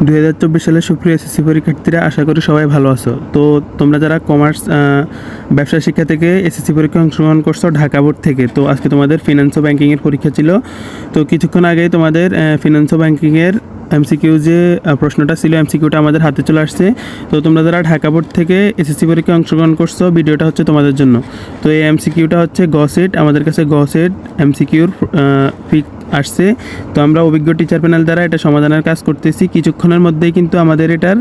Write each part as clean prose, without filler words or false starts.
2024 সালের সুপ্রিয় এসএসসি পরীক্ষার্থীরা, আশা করি সবাই ভালো আছো। তো তোমরা যারা কমার্স ব্যবসা শিক্ষা থেকে এসএসসি পরীক্ষায় অংশগ্রহণ করছো ঢাকা বোর্ড থেকে, তো আজকে তোমাদের ফিনান্স ও ব্যাংকিংয়ের পরীক্ষা ছিল। তো কিছুক্ষণ আগেই তোমাদের ফিনান্স ও ব্যাংকিংয়ের এমসিকিউ যে প্রশ্নটা ছিল, এমসিকিউটা আমাদের হাতে চলে আসছে। তো তোমরা যারা ঢাকা বোর্ড থেকে এসএসসি পরীক্ষায় অংশগ্রহণ করছো, ভিডিওটা হচ্ছে তোমাদের জন্য। তো এই এমসিকিউটা হচ্ছে গসেট, আমাদের কাছে গসেট এমসিকিউর পিক আসছে। তো আমরা অভিজ্ঞ টিচার প্যানেল দ্বারা এটা সমাধানের কাজ করতেছি। কিছুক্ষণের মধ্যেই কিন্তু আমাদের এটার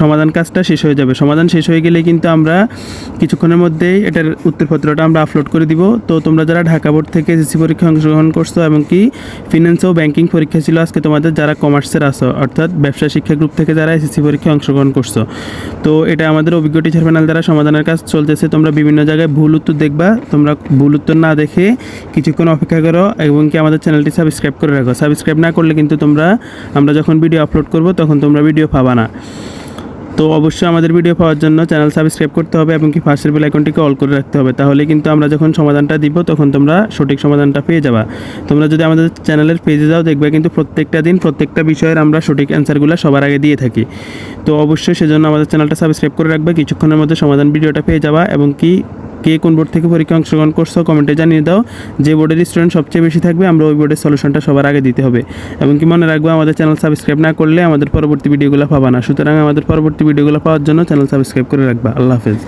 সমাধান কাজটা শেষ হয়ে যাবে। সমাধান শেষ হয়ে গেলে কিন্তু আমরা কিছুক্ষণের মধ্যেই এটার উত্তরপত্রটা আমরা আপলোড করে দিব। তো তোমরা যারা ঢাকা বোর্ড থেকে এসএসসি পরীক্ষায় অংশগ্রহণ করছো এবং কি ফিনান্স ও ব্যাংকিং পরীক্ষা ছিল আজকে তোমাদের, যারা কমার্সের আছো অর্থাৎ ব্যবসা শিক্ষা গ্রুপ থেকে যারা এসএসসি পরীক্ষায় অংশগ্রহণ করছো, তো এটা আমাদের অভিজ্ঞ টিচার প্যানেল দ্বারা সমাধানের কাজ চলতেছে। তোমরা বিভিন্ন জায়গায় ভুল উত্তর দেখবা, তোমরা ভুল উত্তর না দেখে কিছুক্ষণ অপেক্ষা করো এবং কি আমাদের চ্যানেলটি সাবস্ক্রাইব করে রাখো। সাবস্ক্রাইব না করলে কিন্তু আমরা যখন ভিডিও আপলোড করব তখন তোমরা ভিডিও পাবা না। তো অবশ্যই আমাদের ভিডিও পাওয়ার জন্য চ্যানেল সাবস্ক্রাইব করতে হবে এবং কি পাশের বেল আইকনটিকে অল করে রাখতে হবে। তাহলে কিন্তু আমরা যখন সমাধানটা দিব তখন তোমরা সঠিক সমাধানটা পেয়ে যাবা। তোমরা যদি আমাদের চ্যানেলের পেজে যাও, দেখবে কিন্তু প্রত্যেকটা দিন প্রত্যেকটা বিষয়ের আমরা সঠিক অ্যান্সারগুলো সবার আগে দিয়ে থাকি। তো অবশ্যই সেজন্য আমাদের চ্যানেলটা সাবস্ক্রাইব করে রাখবে। কিছুক্ষণের মধ্যে সমাধান ভিডিওটা পেয়ে যাবা এবং কি কে কোন বোর্ড থেকে পরীক্ষা অংশগ্রহণ করছো কমেন্টে জানিয়ে দাও। যে বোর্ডের স্টুডেন্ট সবচেয়ে বেশি থাকবে আমরা ওই বোর্ডের সলিউশনটা সবার আগে দিতে হবে। এবং কি মনে রাখবো, আমাদের চ্যানেল সাবস্ক্রাইব না করলে আমাদের পরবর্তী ভিডিওগুলো পাবা না। সুতরাং আমাদের পরবর্তী ভিডিওগুলো পাওয়ার জন্য চ্যানেল সাবস্ক্রাইব করে রাখবা। আল্লাহ হাফেজ।